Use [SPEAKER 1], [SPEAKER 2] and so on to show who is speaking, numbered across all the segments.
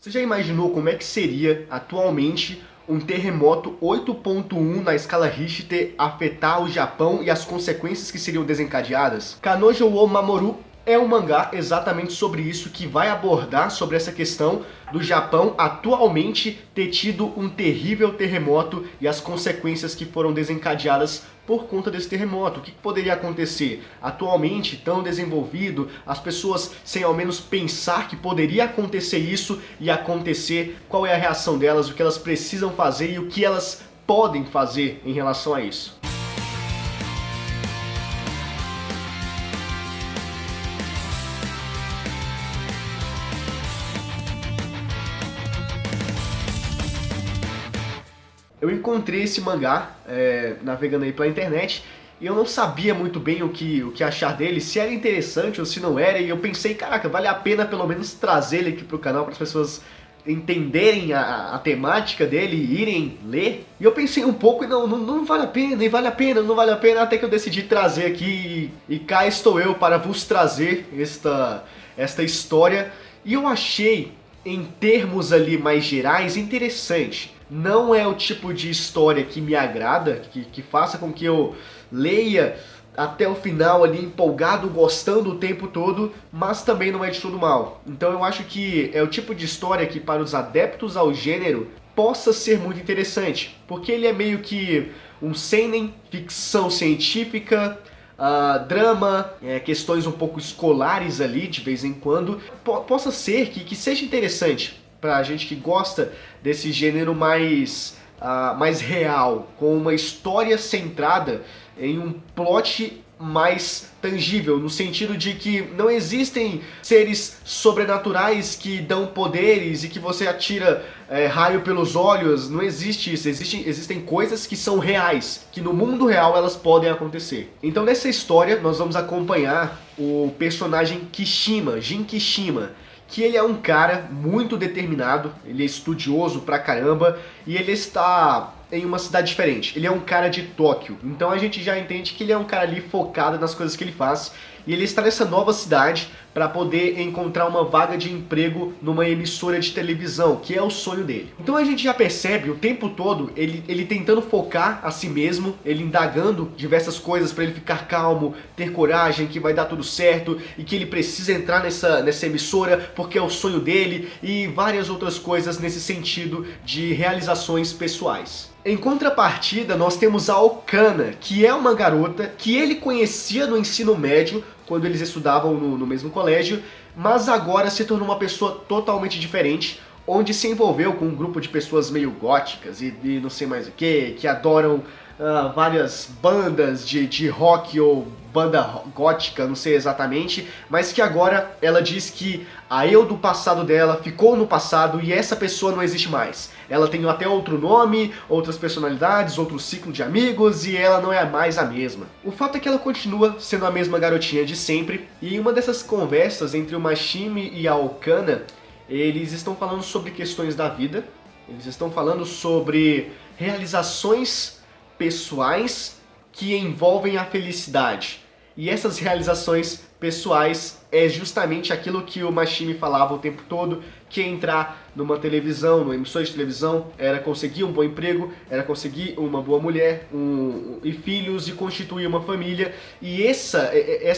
[SPEAKER 1] Você já imaginou como é que seria atualmente um terremoto 8.1 na escala Richter afetar o Japão e as consequências que seriam desencadeadas? Kanojo wo Mamoru é um mangá exatamente sobre isso, que vai abordar sobre essa questão do Japão atualmente ter tido um terrível terremoto e as consequências que foram desencadeadas por conta desse terremoto. O que poderia acontecer? Atualmente, tão desenvolvido, as pessoas sem ao menos pensar que poderia acontecer isso e acontecer, qual é a reação delas, o que elas precisam fazer e o que elas podem fazer em relação a isso. Eu encontrei esse mangá navegando aí pela internet e eu não sabia muito bem o que achar dele, se era interessante ou se não era, e eu pensei, caraca, vale a pena pelo menos trazer ele aqui pro canal para as pessoas entenderem a temática dele e irem ler. E eu pensei um pouco e não vale a pena, e vale a pena, não vale a pena, até que eu decidi trazer aqui e cá estou eu para vos trazer esta história. E eu achei, em termos ali mais gerais, interessante. Não é o tipo de história que me agrada, que faça com que eu leia até o final ali empolgado, gostando o tempo todo, mas também não é de todo mal. Então eu acho que é o tipo de história que para os adeptos ao gênero possa ser muito interessante, porque ele é meio que um seinen, ficção científica, drama, questões um pouco escolares ali de vez em quando, possa ser que seja interessante pra gente que gosta desse gênero mais real, com uma história centrada em um plot mais tangível, no sentido de que não existem seres sobrenaturais que dão poderes e que você atira raio pelos olhos, não existe isso, existem coisas que são reais, que no mundo real elas podem acontecer. Então nessa história nós vamos acompanhar o personagem Kishima, Jin Kishima, que ele é um cara muito determinado, ele é estudioso pra caramba e ele está em uma cidade diferente. Ele é um cara de Tóquio, então a gente já entende que ele é um cara ali focado nas coisas que ele faz e ele está nessa nova cidade para poder encontrar uma vaga de emprego numa emissora de televisão, que é o sonho dele. Então a gente já percebe o tempo todo ele tentando focar a si mesmo, ele indagando diversas coisas para ele ficar calmo, ter coragem, que vai dar tudo certo e que ele precisa entrar nessa emissora porque é o sonho dele e várias outras coisas nesse sentido de realizações pessoais. Em contrapartida, nós temos a Okana, que é uma garota que ele conhecia no ensino médio, quando eles estudavam no mesmo colégio, mas agora se tornou uma pessoa totalmente diferente, onde se envolveu com um grupo de pessoas meio góticas e não sei mais o que adoram várias bandas de rock ou banda gótica, não sei exatamente, mas que agora ela diz que a eu do passado dela ficou no passado e essa pessoa não existe mais. Ela tem até outro nome, outras personalidades, outro ciclo de amigos e ela não é mais a mesma. O fato é que ela continua sendo a mesma garotinha de sempre e em uma dessas conversas entre o Mashimi e a Okana, eles estão falando sobre questões da vida, eles estão falando sobre realizações pessoais que envolvem a felicidade. E essas realizações pessoais é justamente aquilo que o Mashimi falava o tempo todo, que entrar numa televisão, numa emissora de televisão, era conseguir um bom emprego, era conseguir uma boa mulher e filhos e constituir uma família. E essa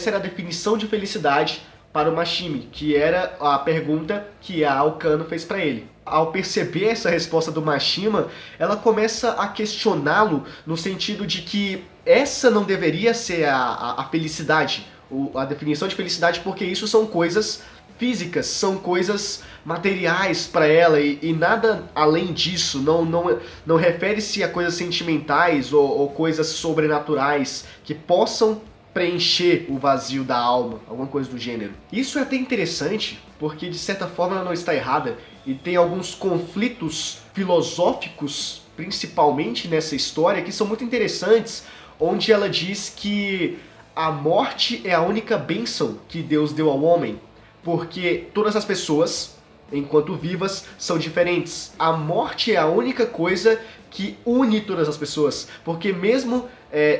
[SPEAKER 1] era a definição de felicidade para o Mashimi, que era a pergunta que a Okano fez para ele. Ao perceber essa resposta do Mashima, ela começa a questioná-lo no sentido de que essa não deveria ser a felicidade, a definição de felicidade, porque isso são coisas físicas, são coisas materiais para ela e nada além disso, não refere-se a coisas sentimentais ou coisas sobrenaturais que possam preencher o vazio da alma, alguma coisa do gênero. Isso é até interessante, porque de certa forma ela não está errada e tem alguns conflitos filosóficos, principalmente nessa história, que são muito interessantes, onde ela diz que a morte é a única bênção que Deus deu ao homem, porque todas as pessoas, enquanto vivas, são diferentes. A morte é a única coisa que une todas as pessoas, porque mesmo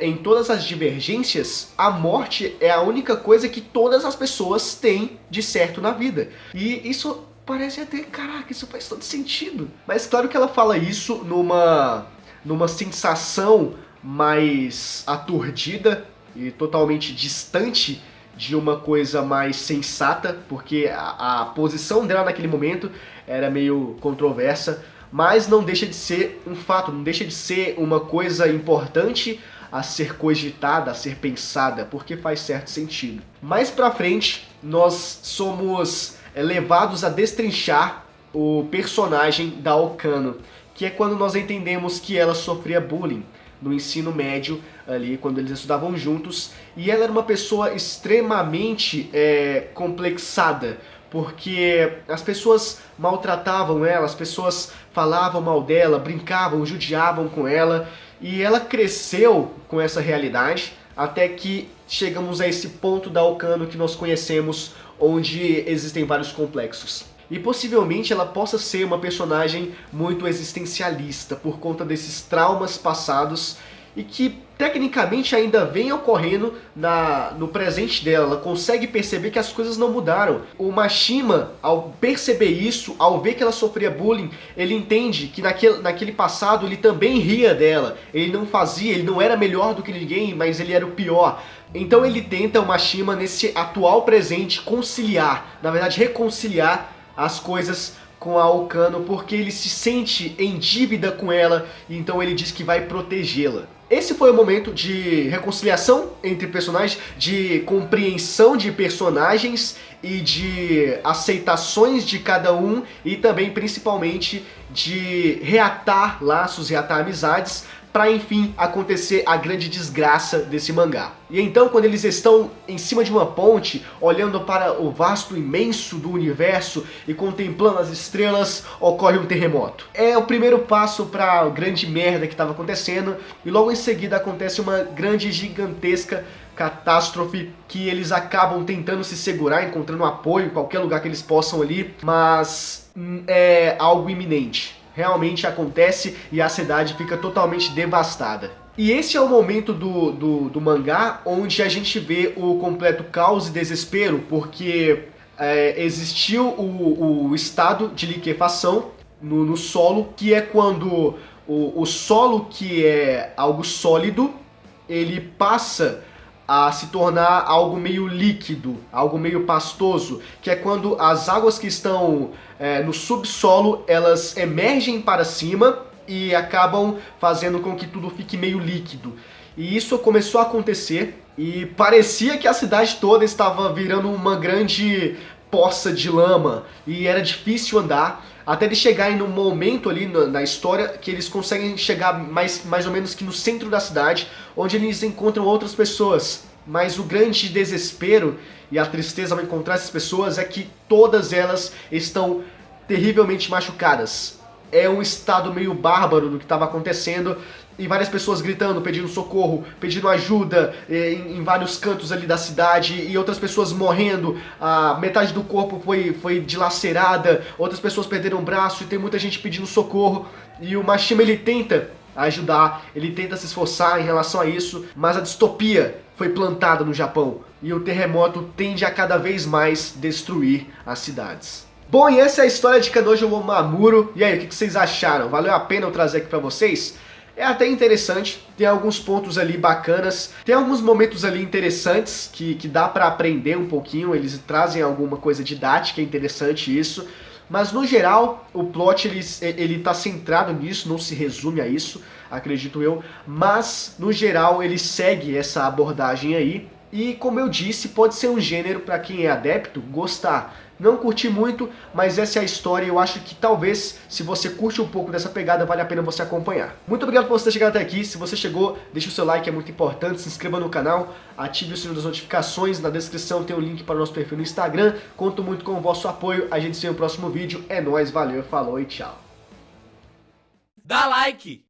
[SPEAKER 1] em todas as divergências, a morte é a única coisa que todas as pessoas têm de certo na vida. E isso parece até, caraca, isso faz todo sentido. Mas claro que ela fala isso numa sensação mais aturdida e totalmente distante de uma coisa mais sensata, porque a posição dela naquele momento era meio controversa, mas não deixa de ser um fato, não deixa de ser uma coisa importante a ser cogitada, a ser pensada, porque faz certo sentido. Mais pra frente, nós somos levados a destrinchar o personagem da Okano, que é quando nós entendemos que ela sofria bullying no ensino médio, ali quando eles estudavam juntos, e ela era uma pessoa extremamente complexada, porque as pessoas maltratavam ela, as pessoas falavam mal dela, brincavam, judiavam com ela, e ela cresceu com essa realidade, até que chegamos a esse ponto da Okano que nós conhecemos, onde existem vários complexos. E possivelmente ela possa ser uma personagem muito existencialista por conta desses traumas passados e que tecnicamente ainda vem ocorrendo no presente dela. Ela consegue perceber que as coisas não mudaram. O Mashima, ao perceber isso, ao ver que ela sofria bullying, ele entende que naquele passado ele também ria dela. Ele não fazia, ele não era melhor do que ninguém, mas ele era o pior. Então ele tenta, o Mashima, nesse atual presente, conciliar, na verdade reconciliar as coisas com a Okano, porque ele se sente em dívida com ela, e então ele diz que vai protegê-la. Esse foi o momento de reconciliação entre personagens, de compreensão de personagens e de aceitações de cada um, e também principalmente de reatar laços, reatar amizades, para enfim acontecer a grande desgraça desse mangá. E então, quando eles estão em cima de uma ponte, olhando para o vasto imenso do universo e contemplando as estrelas, ocorre um terremoto. É o primeiro passo para a grande merda que estava acontecendo, e logo em seguida acontece uma grande, gigantesca catástrofe que eles acabam tentando se segurar, encontrando apoio em qualquer lugar que eles possam ali, mas é algo iminente. Realmente acontece e a cidade fica totalmente devastada. E esse é o momento do mangá onde a gente vê o completo caos e desespero, porque existiu o estado de liquefação no solo, que é quando o solo, que é algo sólido, ele passa a se tornar algo meio líquido, algo meio pastoso, que é quando as águas que estão no subsolo, elas emergem para cima e acabam fazendo com que tudo fique meio líquido. E isso começou a acontecer e parecia que a cidade toda estava virando uma grande poça de lama e era difícil andar, até eles chegarem num momento ali na história que eles conseguem chegar mais ou menos que no centro da cidade, onde eles encontram outras pessoas. Mas o grande desespero e a tristeza ao encontrar essas pessoas é que todas elas estão terrivelmente machucadas. É um estado meio bárbaro do que estava acontecendo, e várias pessoas gritando, pedindo socorro, pedindo ajuda em vários cantos ali da cidade, e outras pessoas morrendo, a metade do corpo foi dilacerada, outras pessoas perderam o braço, e tem muita gente pedindo socorro, e o Mashima ele tenta ajudar, ele tenta se esforçar em relação a isso, mas a distopia foi plantada no Japão, e o terremoto tende a cada vez mais destruir as cidades. Bom, e essa é a história de Kanojo Momamuro. E aí, o que vocês acharam? Valeu a pena eu trazer aqui pra vocês? É até interessante, tem alguns pontos ali bacanas, tem alguns momentos ali interessantes que dá pra aprender um pouquinho, eles trazem alguma coisa didática, é interessante isso, mas no geral o plot ele tá centrado nisso, não se resume a isso, acredito eu, mas no geral ele segue essa abordagem aí, e como eu disse, pode ser um gênero pra quem é adepto gostar. Não curti muito, mas essa é a história e eu acho que talvez, se você curte um pouco dessa pegada, vale a pena você acompanhar. Muito obrigado por você ter chegado até aqui. Se você chegou, deixa o seu like, é muito importante. Se inscreva no canal, ative o sininho das notificações. Na descrição tem o link para o nosso perfil no Instagram. Conto muito com o vosso apoio. A gente se vê no próximo vídeo. É nóis, valeu, falou e tchau.
[SPEAKER 2] Dá like!